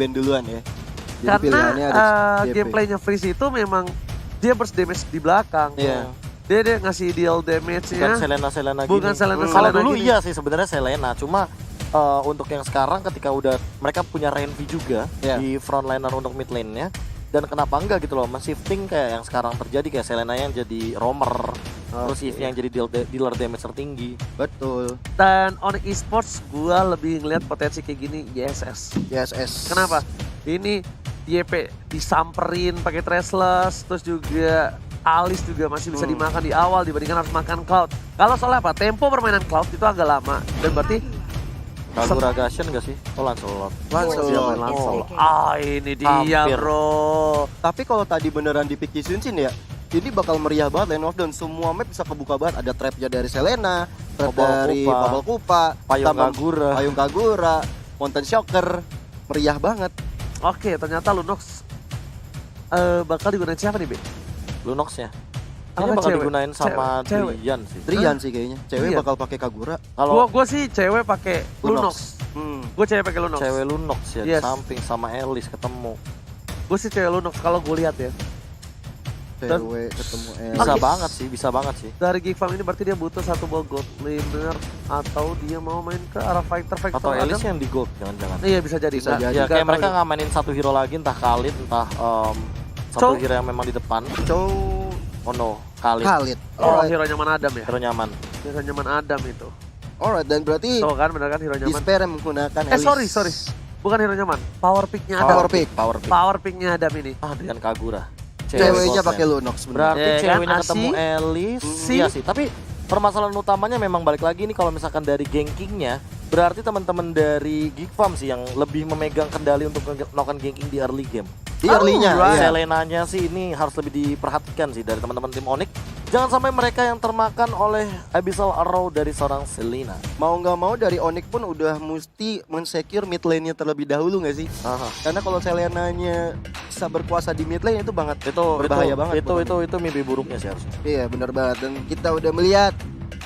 ban duluan ya. Jadi Karena pilihannya ada JP. gameplaynya Freeze itu memang dia burst damage di belakang. Iya. Dia ngasih deal damage-nya. Bukan Selena gini. Bukan Selena Kalau dulu gini. iya sih sebenarnya Selena, cuma untuk yang sekarang ketika udah mereka punya Renvi juga di frontliner untuk mid lane-nya, dan kenapa enggak gitu loh, men-shifting kayak yang sekarang terjadi, kayak Selena yang jadi roamer, terus Eve yang jadi dealer damage tertinggi. Betul. Dan Onyx Esports gua lebih ngeliat potensi kayak gini YSS. YSS. Kenapa? Ini YP disamperin pakai Trestless, terus juga Alice juga masih bisa dimakan di awal dibandingkan harus makan Cloud. Kalau soalnya apa? Tempo permainan Cloud itu agak lama dan berarti Kagura Gashen gak sih? Oh Lancelot. Lancelot. Ini dia Hampir. bro. Tapi kalau tadi beneran di pick Sunsin ya, ini bakal meriah banget lane of down. Semua map bisa kebuka banget. Ada trapnya dari Selena, trap dari Bubble Kupa, Payung tambah Kagura. Payung Kagura, Mountain Shocker. Meriah banget. Oke, ternyata Lunox bakal digunain siapa nih, Be? Lunox-nya. Apa Ini bakal cewek? digunain sama Cewek. Drian sih. Drian sih kayaknya. Cewek Iya. bakal pakai Kagura. Kalau Gua sih cewek pakai Lunox. Gue cewek pakai Lunox. cewek Lunox ya Yes. di samping sama Elis ketemu. Gue sih cewek Lunox kalau gue lihat ya. Cewek ketemu Bisa Oke. banget sih, bisa banget sih. Dari Geek Farm ini berarti dia butuh satu ball gold laner atau dia mau main ke arah fighter Atau Elis yang di gold jangan-jangan. Iya bisa jadi. Bisa jadi. Ya Nggak kayak tahu mereka ya. nggak mainin satu hero lagi, entah Khalid, entah satu Chow. hero yang memang di depan. Oh no, Khalid. Khalid. Oh, Alright. hero nyaman Adam ya. Hero nyaman. Hero nyaman Adam itu. Alright, dan berarti Tuh kan bener kan hero nyaman. Despair yang menggunakan Elis. Sorry. Bukan hero nyaman. Power picknya Adam. Power pick. Power pick. Power picknya Adam ini. Dengan Kagura. Ceweknya goldnya. pakai Lunox bener. Berarti Ya kan, ceweknya Asi? ketemu Elis. Iya sih, tapi permasalahan utamanya memang balik lagi nih kalau misalkan dari gankingnya, berarti teman-teman dari Geek Farm sih yang lebih memegang kendali untuk melakukan ganking di early game. Di early-nya, iya. Selenanya sih ini harus lebih diperhatikan sih dari teman-teman tim Onyx. Jangan sampai mereka yang termakan oleh Abyssal Arrow dari seorang Selena. Mau nggak mau dari Onyx pun udah mesti men-secure mid lane-nya terlebih dahulu nggak sih? Karena kalau Selenanya bisa berkuasa di mid lane itu berbahaya banget. Itu mimpi buruknya sih harusnya. Iya benar banget, dan kita udah melihat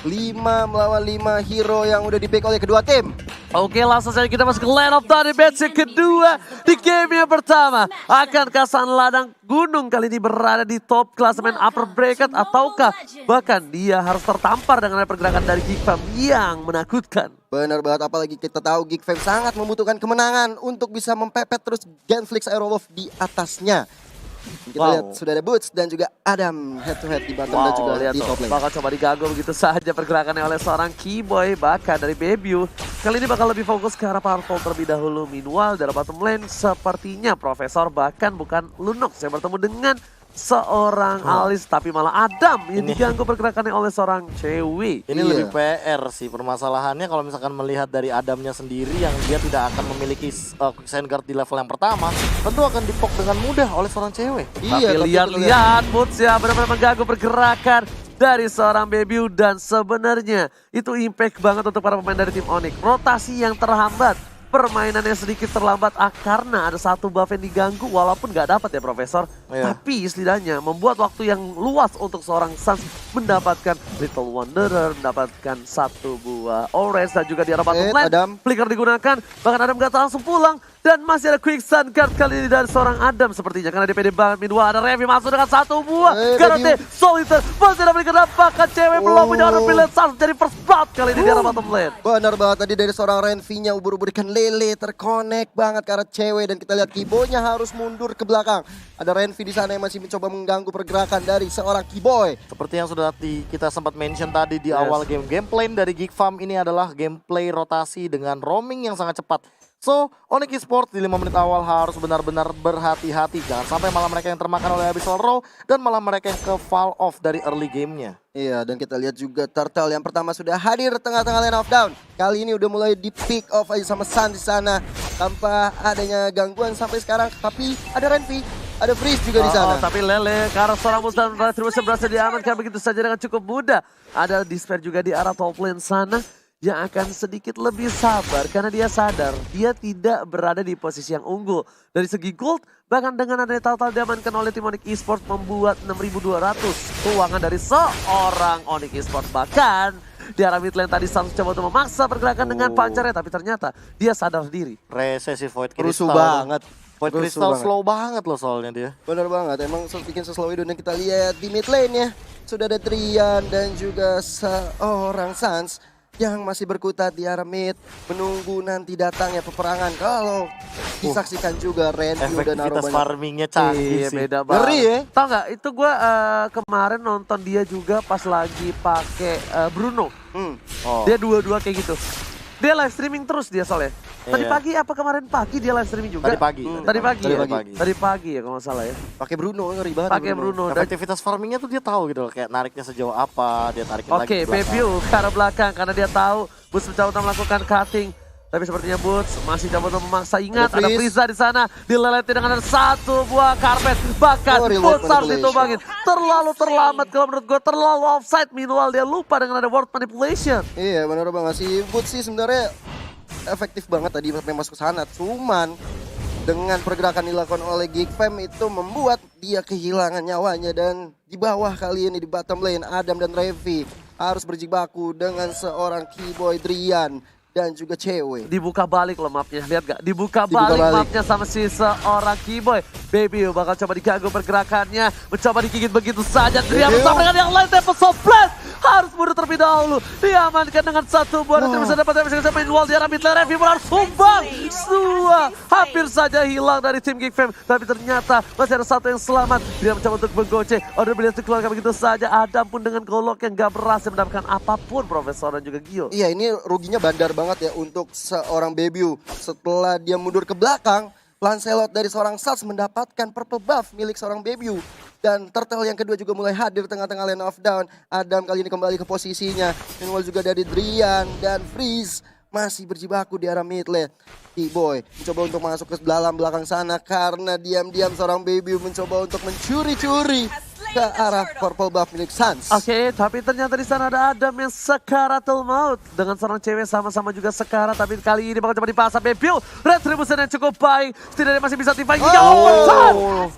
5 melawan 5 hero yang udah di-pick oleh kedua tim. Oke, langsung saja kita masuk ke Land of Thunder match yang kedua di game yang pertama. Akankah Sang Ladang Gunung kali ini berada di top klasemen upper bracket ataukah bahkan dia harus tertampar dengan pergerakan dari Geek Farm yang menakutkan? Benar banget, apalagi kita tahu Geek Fam sangat membutuhkan kemenangan untuk bisa mempepet terus Genflix Aerolove di atasnya. Kita lihat sudah ada Boots dan juga Adam head to head di bottom dan juga lihat di tuh, top lane. bakal coba diganggu begitu saja pergerakannya oleh seorang Keyboy, bahkan dari Bebu. Kali ini bakal lebih fokus ke arah powerful terlebih dahulu. Meanwhile dari bottom lane sepertinya Profesor bahkan bukan Lunox yang bertemu dengan seorang Alice, tapi malah Adam yang diganggu pergerakannya oleh seorang cewek. Ini lebih PR sih permasalahannya kalau misalkan melihat dari Adamnya sendiri yang dia tidak akan memiliki quicksand guard di level yang pertama, tentu akan dipok dengan mudah oleh seorang cewek. Tapi lihat-lihat Boots ya benar-benar mengganggu pergerakan dari seorang Bebu dan sebenarnya itu impact banget untuk para pemain dari tim Onyx. Rotasi yang terhambat, permainannya sedikit terlambat karena ada satu buff yang diganggu walaupun nggak dapat ya Profesor. Tapi setidaknya membuat waktu yang luas untuk seorang Sans mendapatkan Little Wanderer, mendapatkan satu buah orange dan juga di arah bottom lane. Flicker digunakan, bahkan Adam gak langsung pulang. Dan masih ada quick sun guard kali ini dari seorang Adam sepertinya karena dia pede banget. Minwa ada Revi masuk dengan satu buah. Karate Solitaire masih ada flicker dapatkan cewek belum punya order pilihan Sans jadi first blood kali ini di arah bottom lane. Benar banget tadi dari seorang Renvi-nya ubur-ubur ikan lele terkonek banget ke arah cewek dan kita lihat Keyboy-nya harus mundur ke belakang. Ada Renvi di sana yang masih mencoba mengganggu pergerakan dari seorang Keyboy. Seperti yang sudah kita sempat mention tadi di awal game, gameplay dari Geek Farm ini adalah gameplay rotasi dengan roaming yang sangat cepat. So, Onyx Esports di 5 menit awal harus benar-benar berhati-hati. Jangan sampai malah mereka yang termakan oleh Abyssal Arrow dan malah mereka yang ke fall off dari early gamenya. Iya, dan kita lihat juga Turtle yang pertama sudah hadir tengah-tengah lane of down. Kali ini udah mulai di pick off aja sama Sun di sana tanpa adanya gangguan sampai sekarang. Tapi ada Renvi, ada Freeze juga di sana. Tapi Lele ke arah seorang musuh dan Retribution berhasil diamankan begitu saja dengan cukup mudah. Ada Despair juga di arah top lane sana yang akan sedikit lebih sabar karena dia sadar dia tidak berada di posisi yang unggul. Dari segi gold, bahkan dengan adanya total diamankan oleh tim Onyx Esports membuat 6.200 keuangan dari seorang Onyx Esports. Bahkan Di arah mid lane tadi Sans coba untuk memaksa pergerakan dengan pancarnya, tapi ternyata dia sadar diri. Resesi Void Rusuh Crystal. banget. Void Rusuh Crystal banget. slow banget loh soalnya dia. Bener banget, emang bikin seslow itu. Dan kita lihat di mid lane ya, sudah ada Trian dan juga seorang Sans yang masih berkutat di arah mid, menunggu nanti datangnya peperangan. Kalau disaksikan juga Renview dan Efektivitas banyak. farmingnya canggih Iya sih. beda banget. Ngeri ya? Tau nggak? Itu gue kemarin nonton dia juga pas lagi pakai Bruno. Oh. Dia dua-dua kayak gitu. Dia live streaming terus dia soalnya. Tadi Iya. pagi apa kemarin pagi dia live streaming juga? Tadi pagi. Tadi pagi ya? Tadi pagi. Tadi pagi ya kalau nggak salah ya. Pakai Bruno, ngeri banget. Pakai Bruno. Dan Efektivitas farmingnya tuh dia tahu gitu loh, kayak nariknya sejauh apa, dia tarikin lagi oke, ke belakang. Baby ke arah belakang karena dia tahu Boots mencoba untuk melakukan cutting. Tapi sepertinya Boots masih coba untuk memaksa. Ingat Ada ada freeze. Frieza di sana, dileleti dengan satu buah karpet. Bahkan Oh, reload Boots harus manipulation. ditumbangin. Terlalu terlambat kalau menurut gue, terlalu offside. Meanwhile dia lupa dengan ada word manipulation. Iya bener banget sih, Boots sih sebenarnya efektif banget tadi sampai masuk ke sana. Cuman dengan pergerakan dilakukan oleh Geekfam itu membuat dia kehilangan nyawanya. Dan di bawah kali ini di bottom lane, Adam dan Revi harus berjibaku dengan seorang Keyboy Drian dan juga cewek. Dibuka balik loh mapnya, lihat gak? Dibuka Dibuka balik balik. mapnya sama si seorang Keyboy. Baby bakal coba diganggu pergerakannya, mencoba digigit begitu saja. Dia Baby. bersama dengan yang lain, Temple of Blast harus mundur terlebih dahulu. Diamankan dengan satu buah, dan bisa dapat damage sama Inwall. Di arah mid lane, Revi pun harus sumbang. Dua, hampir saja hilang dari tim Geekfam. Tapi ternyata masih ada satu yang selamat. Dia mencoba untuk menggocek, order beliau dikeluarkan begitu saja. Adam pun dengan golok yang gak berhasil mendapatkan apapun, Profesor dan juga Gio. Iya, ini ruginya bandar banget ya untuk seorang Bebiu. Setelah dia mundur ke belakang, Lancelot dari seorang Sals mendapatkan purple buff milik seorang Bebiu. Dan Turtle yang kedua juga mulai hadir tengah-tengah lane of down. Adam kali ini kembali ke posisinya. Meanwhile juga dari Drian dan Freeze masih berjibaku di arah mid lane. T-Boy mencoba untuk masuk ke dalam belakang sana karena diam-diam seorang Bebiu mencoba untuk mencuri-curi ke arah purple buff milik Sans. Oke, tapi ternyata di sana ada Adam yang sekaratul maut dengan seorang cewek sama-sama juga sekarat, tapi kali ini bakal coba dipasang Bebiu. Retribution yang cukup baik, setidaknya masih bisa tiba.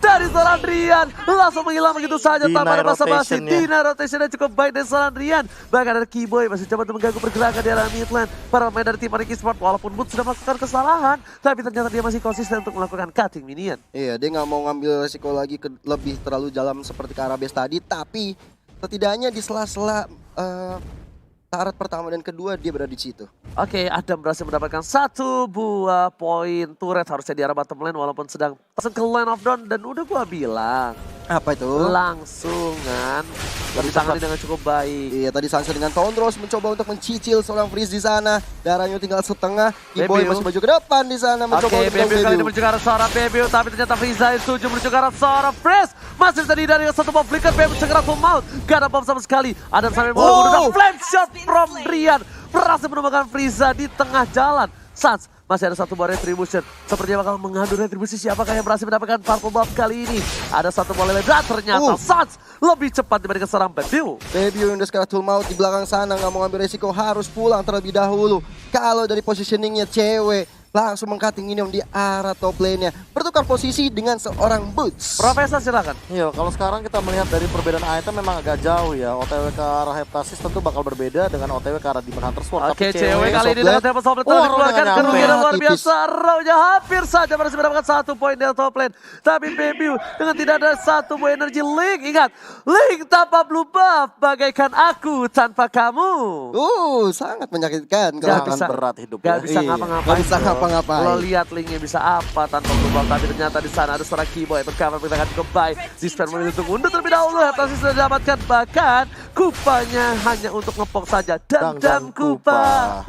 Dari seorang Rian langsung menghilang begitu saja tanpa ada basa-basi. Dina rotation yang cukup baik dari seorang Rian. Bahkan ada Keyboy masih coba untuk mengganggu pergerakan di arah mid lane. Para pemain dari tim Onyx Esports walaupun Boots sudah melakukan kesalahan, tapi ternyata dia masih konsisten untuk melakukan cutting minion. Iya, dia nggak mau ngambil resiko lagi lebih terlalu dalam seperti ke arah base tadi, tapi setidaknya di sela-sela tarat pertama dan kedua dia berada di situ. Oke, Adam berhasil mendapatkan satu buah poin turret harusnya di arah bottom lane walaupun sedang langsung ke line of down, dan udah gua bilang Apa itu? langsungan ditangani dengan cukup baik. Iya, tadi Sansa dengan Tondros mencoba untuk mencicil seorang Freeze di sana. Darahnya tinggal setengah. Keyboy Bebiu. masih maju ke depan di sana mencoba Oke, untuk Bebiu kali ini Bebiu. menuju ke arah seorang Bebiu, tapi ternyata Frieza itu menuju ke arah seorang Freeze. Masih bisa dihindari satu bomb flicker, Bebiu segera full maut. Gak ada bomb sama sekali. Adam sampai menggunakan flame shot from Rian. Berhasil menemukan Frieza di tengah jalan. Sans masih ada satu buah retribution. Sepertinya bakal mengadu retribusi. Siapakah yang berhasil mendapatkan purple buff kali ini? Ada satu bola ledak, ternyata Sans lebih cepat dibandingkan seorang Bebiu. Bebiu yang udah sekarang full maut di belakang sana, nggak mau ngambil resiko, harus pulang terlebih dahulu. Kalau dari positioningnya cewek, langsung meng-cutting Minion di arah top lane-nya. Bertukar posisi dengan seorang Boots. Profesor silakan. Iya, kalau sekarang kita melihat dari perbedaan item memang agak jauh ya. OTW ke arah Heptasis tentu bakal berbeda dengan OTW ke arah Demon Hunter Sword. Oke, Tapi cewek kali ini Soblet. dengan tempo Soblet Wah, dikeluarkan, Ronya kerugian nyampe. luar Tipis. biasa. Raunya hampir saja berhasil mendapatkan satu poin dari top lane. Tapi Bebiu dengan tidak ada satu buah energi Link. Ingat, Link tanpa blue buff bagaikan aku tanpa kamu. Sangat menyakitkan. Gak Kalau bisa, berat hidup gak ya. bisa Iya, ngapa-ngapain. nggak bisa bro. ngapa-ngapain. Lo lihat Linknya bisa apa tanpa blue buff. Tapi ternyata di sana ada seorang Keyboy berkabar pergerakan cukup baik. Dispen memilih untuk mundur terlebih dahulu. Heptasis sudah didapatkan, bahkan kupanya hanya untuk ngepok saja. Dam kupa.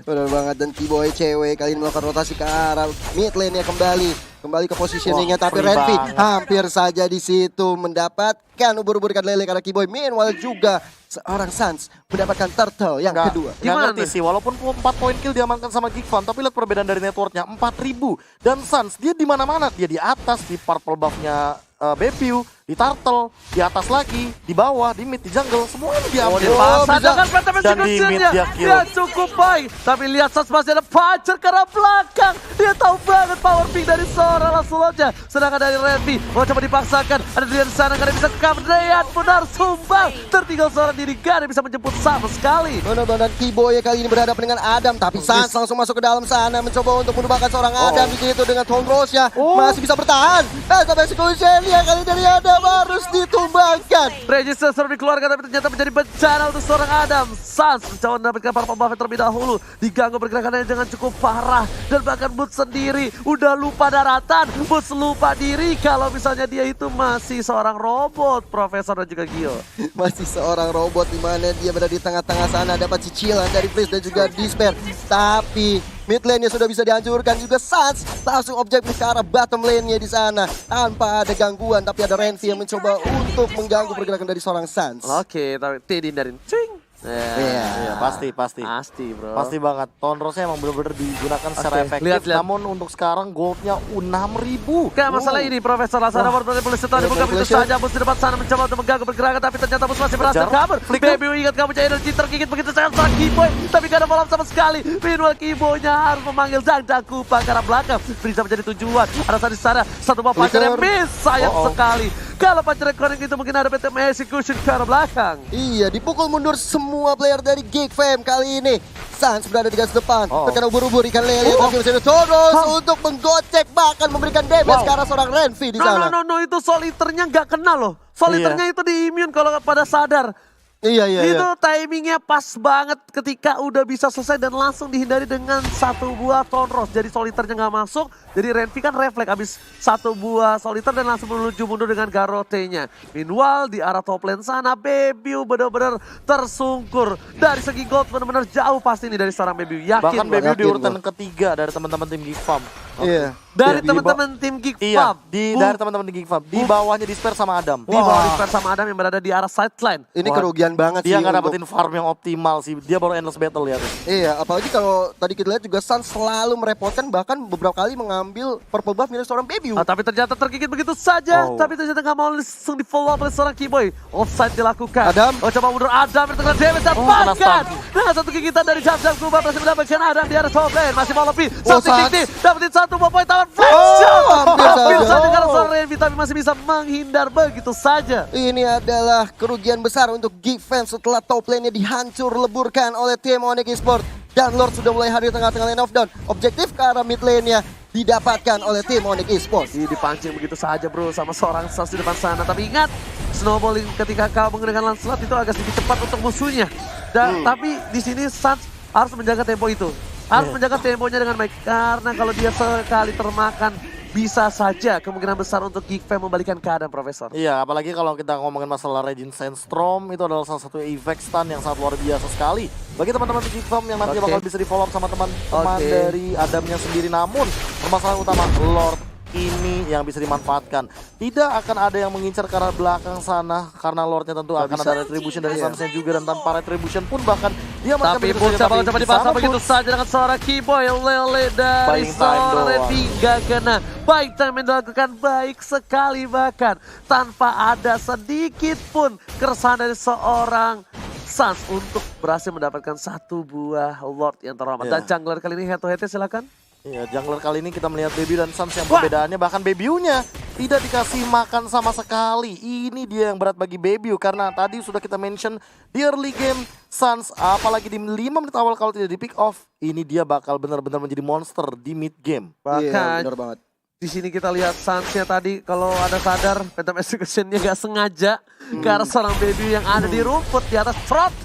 Benar banget, dan Keyboy cewek kali ini melakukan rotasi ke arah mid lane-nya kembali ke positioningnya. Wah, Tapi free Renvi banget. hampir saja di situ mendapatkan ubur-ubur ikan lele karena Keyboy. Meanwhile juga seorang Sans mendapatkan turtle yang kedua. Nggak Gimana ngerti nih? sih, walaupun 4 poin kill diamankan sama Geekfam, tapi lihat perbedaan dari networknya 4.000. Dan Sans dia di mana-mana, dia di atas, di purple buffnya Bebiu, di turtle, di atas lagi, di bawah, di mid, di jungle, semuanya diambil. Dipasang dengan Phantom Dan di mid Execution-nya. dia kill. Dia cukup baik. Tapi lihat Sans masih ada puncher ke arah belakang. Dia tahu banget power pick dari seorang Lancelotnya. Sedangkan dari Renvi, mau coba dipaksakan. Ada di sana, gak ada bisa cover. Deyan pun harus sumbang. Tertinggal seorang diri, gak ada bisa menjemput sama sekali. Benar-benar Kiboy kali ini berhadapan dengan Adam, tapi Sans langsung masuk ke dalam sana mencoba untuk menumbangkan seorang Adam di situ dengan Thornrose-nya masih bisa bertahan. Phantom Execution yang kali dari Adam harus ditumbangkan. Register sudah dikeluarkan tapi ternyata menjadi bencana untuk seorang Adam. Sans mencoba mendapatkan para pembuff terlebih dahulu. Diganggu pergerakannya dengan cukup parah. Dan bahkan Boots sendiri udah lupa daratan. Boots lupa diri kalau misalnya dia itu masih seorang robot. Profesor dan juga Gio. Masih seorang robot di mana dia berada di tengah-tengah sana, dapat cicilan dari Freeze dan juga Despair. Tapi mid lane-nya sudah bisa dihancurkan juga. Sans langsung objektif ke arah bottom lane-nya di sana tanpa ada gangguan, tapi ada Renvi yang mencoba untuk mengganggu pergerakan dari seorang Sans. Oke, tapi dihindarin. Cing. Iya, pasti. Pasti bro. Pasti banget. Thornrose-nya emang benar-benar digunakan secara efektif. lihat. Namun untuk sekarang goldnya 6.000. Gak masalah ini Profesor Lasana boleh setelah dibuka begitu saja. Bus di depan sana mencoba untuk mengganggu pergerakan, tapi ternyata Bus masih berhasil kabur. Baby ingat kamu punya energi tergigit begitu sangat seorang Kiboy, tapi gak ada malam sama sekali. Meanwhile Kiboynya harus memanggil Dangdang Kupa ke arah belakang. Bisa menjadi tujuan. Ada di sana satu buah pacar yang miss, sayang sekali. Kalau pacar recording itu mungkin ada Phantom Execution ke arah belakang. Iya, dipukul mundur semua player dari Geek Fam kali ini. Sans berada di garis depan, terkena ubur-ubur ikan lele, tapi masih ada Thornrose untuk menggocek bahkan memberikan damage ke arah seorang Renvi di sana. No, itu soliternya nggak kena loh. Soliternya itu di immune kalau pada sadar. Iya. Itu timingnya pas banget ketika udah bisa selesai dan langsung dihindari dengan satu buah Thornrose. Jadi soliternya nggak masuk, jadi Renvi kan refleks abis satu buah soliter dan langsung menuju mundur dengan Garrote-nya. Meanwhile di arah top lane sana Bebiu benar-benar tersungkur. Dari segi gold benar-benar jauh pasti nih dari seorang Bebiu. Yakin. Bahkan Bebiu di yakin urutan ketiga dari teman-teman tim Geek Farm. Iya. Dari teman-teman tim Geek Iya, Farm. dari teman-teman di Geek Farm. Di bawahnya Despair sama Adam. Di bawah Despair sama Adam yang berada di arah sideline. Ini kerugian banget sih. Dia nggak untuk- dapetin farm yang optimal sih. Dia baru endless battle ya. Iya, apalagi kalau tadi kita lihat juga Sans selalu merepotkan, bahkan beberapa kali mengambil purple buff milik seorang Bebiu. Tapi ternyata tergigit begitu saja. Tapi ternyata nggak mau langsung di follow up oleh seorang Kiboy. Offside dilakukan. Adam. Coba mundur Adam terkena damage dan kena bahkan stun. dengan satu gigitan dari Jam Kuba berhasil mendapatkan Adam di arah top lane. Masih mau lebih. Oh, Satu Sans. kick dapetin satu buah poin tangan flash shot. hampir saja. Karena seorang Renvi tapi masih bisa menghindar begitu saja. Ini adalah kerugian besar untuk Geek Fam setelah top lane-nya dihancur leburkan oleh tim Onyx Esports. Dan Lord sudah mulai hadir tengah-tengah lane of down. Objektif ke arah mid lane-nya didapatkan oleh tim Onyx Esports. Dipancing begitu saja bro sama seorang Sans di depan sana. Tapi ingat, snowballing ketika kau menggunakan Lancelot itu agak sedikit cepat untuk musuhnya. Dan tapi di sini Sans harus menjaga tempo itu. Harus menjaga temponya dengan baik. Karena kalau dia sekali termakan, bisa saja kemungkinan besar untuk Geek Fam membalikan keadaan Profesor. Iya, apalagi kalau kita ngomongin masalah Regin Sandstorm, itu adalah salah satu efek stun yang sangat luar biasa sekali. Bagi teman-teman di Geek Fam yang nanti bakal bisa di follow up sama teman-teman dari Adamnya sendiri. Namun, permasalahan utama Lord ini yang bisa dimanfaatkan. Tidak akan ada yang mengincar ke arah belakang sana karena Lordnya tentu akan ada retribution dari Sunsnya juga, dan tanpa retribution pun bahkan dia Tapi pun coba dipasang begitu saja dengan seorang Kiboy lele dari Buying time seorang doang. Renvi gak kena. Baik time yang dilakukan baik sekali bahkan tanpa ada sedikit pun keresahan dari seorang Sans untuk berhasil mendapatkan satu buah Lord yang terhormat. Dan jungler kali ini head to head silakan. Iya, jungler kali ini kita melihat Bebiu dan Sans yang perbedaannya bahkan Bebiunya tidak dikasih makan sama sekali. Ini dia yang berat bagi Bebiu karena tadi sudah kita mention di early game Sans apalagi di 5 menit awal kalau tidak di pick off, ini dia bakal benar-benar menjadi monster di mid game. Bahkan benar banget. di sini kita lihat Sansnya tadi kalau ada sadar Phantom Execution-nya gak sengaja ke arah seorang Bebiu yang ada di rumput di atas trot.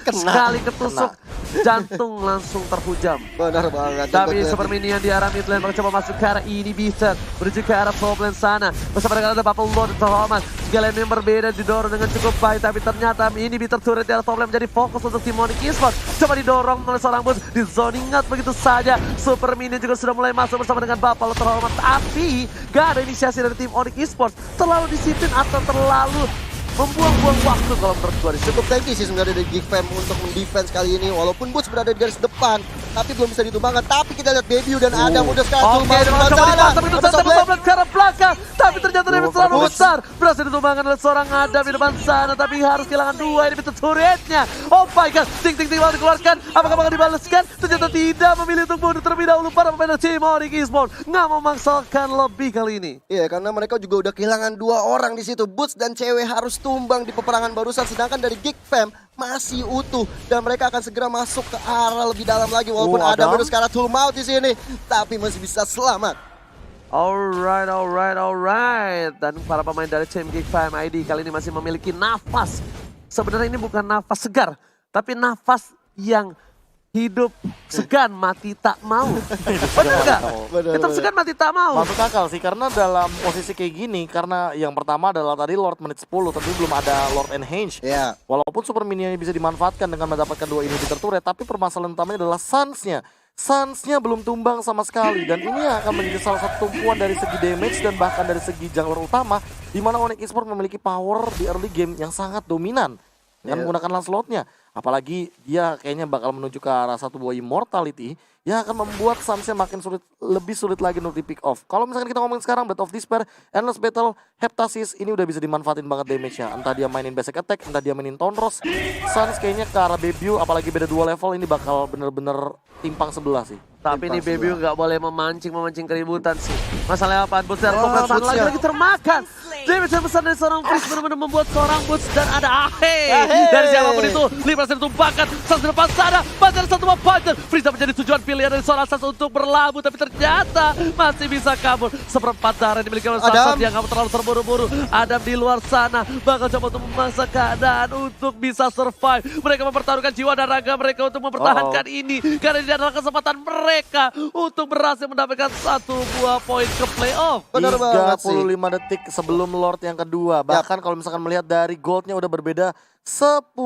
Sekali ketusuk jantung langsung terhujam. Benar banget. Tapi Super Minion di arah mid lane coba masuk ke arah ini bisa menuju ke arah top lane sana. Bersama dengan ada Purple Lord terhormat. Tiga lane yang berbeda didorong dengan cukup baik, tapi ternyata ini bisa turret di arah top lane menjadi fokus untuk tim Onyx Esports. Coba didorong oleh seorang bus di zoning out begitu saja. Super Minion juga sudah mulai masuk bersama dengan Buffalo terhormat, tapi gak ada inisiasi dari tim Onyx Esports. Terlalu disiplin atau terlalu membuang-buang waktu kalau menurut gue. Cukup tanky sih sebenarnya dari Geek Fam untuk mendefense kali ini. Walaupun Boots berada di garis depan, tapi belum bisa ditumbangkan. Tapi kita lihat Bebiu dan Adam udah sekali Oke, coba dipasang begitu saja ke arah belakang. Tapi ternyata Senjata damage terlalu besar. Berhasil ditumbangkan oleh seorang Adam di depan sana. Tapi harus kehilangan 2 ini pintu turretnya. Oh my god. Ting bakal dikeluarkan. Apakah bakal dibalaskan? Ternyata tidak, memilih untuk mundur terlebih dahulu para pemain tim Onyx Esports. Nggak memaksakan lebih kali ini. Iya, karena mereka juga udah kehilangan 2 orang di situ. Boots dan cewek harus tumbang di peperangan barusan, sedangkan dari Geek Fam masih utuh dan mereka akan segera masuk ke arah lebih dalam lagi walaupun ada Adam sekarang full maut di sini, tapi masih bisa selamat. Alright. Dan para pemain dari tim Geek Fam ID kali ini masih memiliki nafas. Sebenarnya ini bukan nafas segar, tapi nafas yang hidup segan mati tak mau. Bener nggak? Hidup segan mati tak mau. masuk akal sih, karena dalam posisi kayak gini, karena yang pertama adalah tadi Lord menit 10, tapi belum ada Lord Enhance. Ya. Walaupun super minionnya bisa dimanfaatkan dengan mendapatkan 2 inhibitor turret, tapi permasalahan utamanya adalah Suns-nya. Suns-nya belum tumbang sama sekali, dan ini akan menjadi salah satu tumpuan dari segi damage dan bahkan dari segi jungler utama, di mana Onyx Esports memiliki power di early game yang sangat dominan dengan menggunakan Lancelot-nya. Apalagi dia kayaknya bakal menuju ke arah satu buah immortality yang akan membuat Suns-nya makin sulit, lebih sulit lagi untuk di pick off. Kalau misalkan kita ngomongin sekarang, Breath of Despair, Endless Battle, Heptasis, ini udah bisa dimanfaatin banget damage-nya. Entah dia mainin basic attack, entah dia mainin Tonros. Suns kayaknya ke arah debut, apalagi beda 2 level, ini bakal bener-bener timpang sebelah sih. Tapi ini Baby nggak boleh memancing keributan sih. Masalahnya apa? Boots dan Boots lagi termakan. Damage yang besar dari seorang Freeze benar-benar membuat seorang Boots dan ada Ahe. Dari siapapun itu, 5% ditumpahkan. Sans di depan sana, Panzer satu buah Panzer. Freeze menjadi tujuan pilihan dari seorang Sans untuk berlabuh, tapi ternyata masih bisa kabur. Seperempat darah dimiliki oleh Sans yang nggak terlalu terburu-buru. Adam di luar sana bakal coba untuk memaksa keadaan untuk bisa survive. Mereka mempertaruhkan jiwa dan raga mereka untuk mempertahankan ini, karena ini adalah kesempatan mereka untuk berhasil mendapatkan satu buah poin ke playoff. Bener banget sih. 35 detik sebelum Lord yang kedua. Bahkan kalau misalkan melihat dari goldnya udah berbeda 10.000.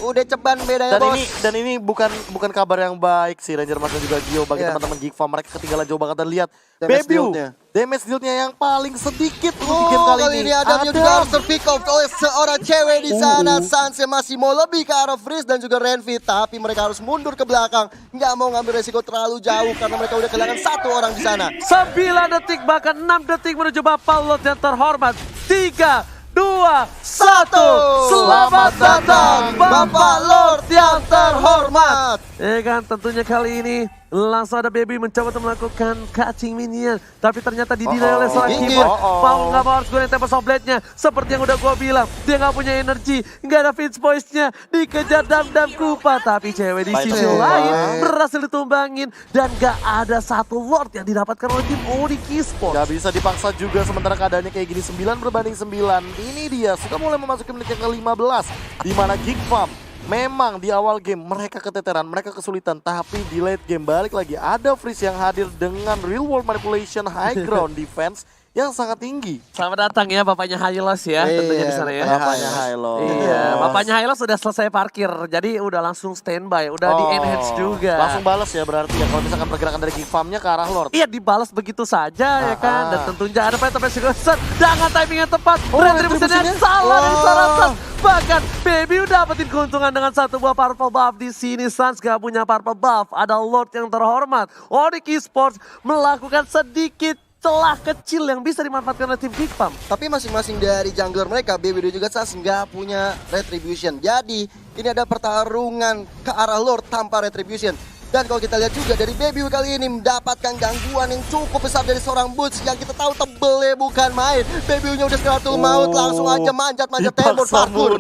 Udah ceban bedanya, bos. Dan ini bukan kabar yang baik sih Ranger Mas dan juga Gio bagi teman-teman Geek Farm. Mereka ketinggalan jauh banget, dan lihat damage dealnya yang paling sedikit di game kali ini. Adamnya juga harus terpick off oleh seorang cewek di sana. Sans masih mau lebih ke arah Freeze dan juga Renvi, tapi mereka harus mundur ke belakang. Nggak mau ngambil resiko terlalu jauh karena mereka udah kehilangan 1 orang di sana. 9 detik bahkan 6 detik menuju Bapak Lord yang terhormat. 3, 2, 1. Selamat datang Bapak Lord yang terhormat. Ya kan, tentunya kali ini langsung ada Baby mencoba untuk melakukan catching minion, tapi ternyata didinai oleh seorang keyboard. Mau nggak mau harus gunain Tempest of Blade-nya. Seperti yang udah gua bilang, dia nggak punya energi, nggak ada Fitz Voice-nya, dikejar Dam Kupa. Tapi cewek di sisi lain berhasil ditumbangin, dan nggak ada satu Lord yang didapatkan oleh tim Onyx Esports. Gak bisa dipaksa juga sementara keadaannya kayak gini, 9/9. Ini dia sudah mulai memasuki menit yang ke-15, di mana Geek Farm memang di awal game mereka keteteran, mereka kesulitan, tapi di late game balik lagi ada Freeze yang hadir dengan real world manipulation high ground defense yang sangat tinggi. Selamat datang ya bapaknya Hylos ya, tentunya di sana ya. Bapaknya Hylos. Iya, bapaknya Hylos sudah selesai parkir, jadi udah langsung standby, udah di enhance juga. Langsung balas ya berarti ya, kalau misalkan pergerakan dari Geek Farm-nya ke arah Lord. Iya, dibalas begitu saja ya kan, dan tentunya ada Phantom Execution dengan timing yang tepat. Retributionnya salah dari seorang Sans. Bahkan Baby udah dapetin keuntungan dengan satu buah purple buff di sini. Sans gak punya purple buff, ada Lord yang terhormat. Onyx Esports melakukan sedikit celah kecil yang bisa dimanfaatkan oleh tim Geek Farm. Tapi masing-masing dari jungler mereka, Baby dan juga Sans nggak punya retribution. Jadi ini ada pertarungan ke arah Lord tanpa retribution. Dan kalau kita lihat juga dari Baby kali ini mendapatkan gangguan yang cukup besar dari seorang Boots yang kita tahu tebelnya bukan main. Baby-nya udah sekeratul maut, langsung aja manjat-manjat tembok parkour.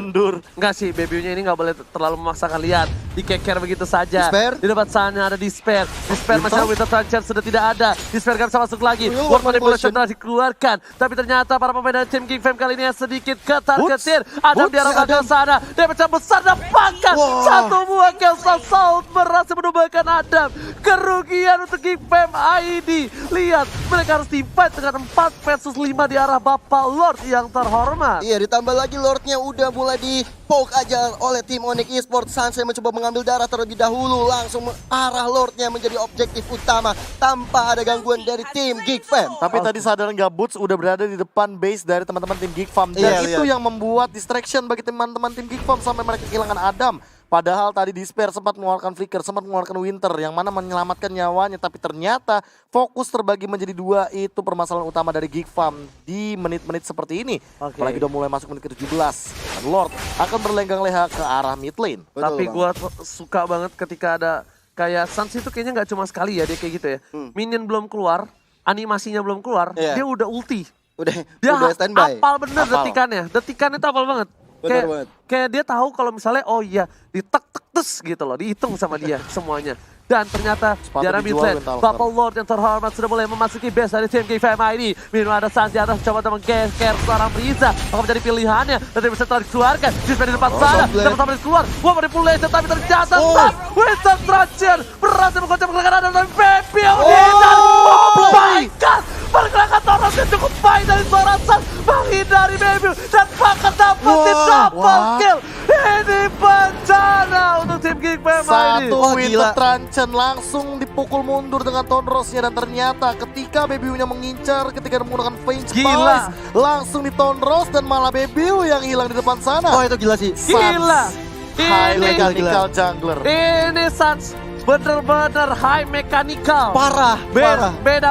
Enggak sih, Baby-nya ini nggak boleh terlalu memaksakan, lihat. Dikeker begitu saja. Despair? Di depan sana ada Despair. Despair masih ada Winter Trencher sudah tidak ada. Despair gak bisa masuk lagi. World Manipulation telah dikeluarkan. Tapi ternyata para pemain dari tim Geek Fam kali ini sedikit ketar-ketir. Adam di arah belakang sana. Damage yang besar dan pangkat. Satu buah Kelsa Salt berhasil menumbangkan Adam. Kerugian untuk Geek Fam ID. Lihat, mereka harus di-fight dengan 4 versus 5 di arah Bapak Lord yang terhormat. Iya, ditambah lagi Lordnya udah mulai di-poke aja oleh tim Onyx Esports. Sansei mencoba mengambil darah terlebih dahulu, langsung arah Lordnya menjadi objektif utama tanpa ada gangguan dari tim Geek Fam. Tapi tadi sadar nggak, Boots udah berada di depan base dari teman-teman tim Geek Farm, dan itu yang membuat distraction bagi teman-teman tim Geek Farm sampai mereka kehilangan Adam. Padahal tadi Despair sempat mengeluarkan Flicker, sempat mengeluarkan Winter yang mana menyelamatkan nyawanya. Tapi ternyata fokus terbagi menjadi dua, itu permasalahan utama dari Geek Farm di menit-menit seperti ini. Oke. Apalagi udah mulai masuk menit ke-17. Dan Lord akan berlenggang leha ke arah mid lane. Betul, Tapi Bang. gua suka banget ketika ada kayak Sans itu kayaknya nggak cuma sekali ya dia kayak gitu ya. Minion belum keluar, animasinya belum keluar, Iya. dia udah ulti. Dia Dia standby. apal bener Apal. detikannya. Detikannya itu apal banget. Bener banget. Kayak dia tahu kalau misalnya oh iya ditek tek tes gitu loh, dihitung sama dia semuanya. Dan ternyata Sepatu jarak mid dijual, lane, Winter. Bubble Lord yang terhormat sudah mulai memasuki base dari tim GFM ini. Minum ada Sans di atas coba menggeser seorang Riza. Akan menjadi pilihannya dan dia bisa telah dikeluarkan. Display di depan sana, Goblin. sama-sama keluar. Wah manipulation tapi ternyata Oh. Sans Winston Tracher berhasil mengkocok pergerakan ada dari Baby Oh, Oh my god, pergerakan Torosnya cukup baik dari seorang Sans menghindari Baby dan bahkan dapetin double kill. Ini bencana untuk tim GFM ini. Satu Wah, Winter gila. Truncheon langsung dipukul mundur dengan Tonrosnya. Dan ternyata ketika Bebiu-nya mengincar, ketika menggunakan Feints Gila. langsung di Tonros dan malah Bebiu yang hilang di depan sana. Oh itu gila sih. Gila. High Ini mechanical jungler. Ini Sans bener-bener high mechanical. Parah, parah. Beda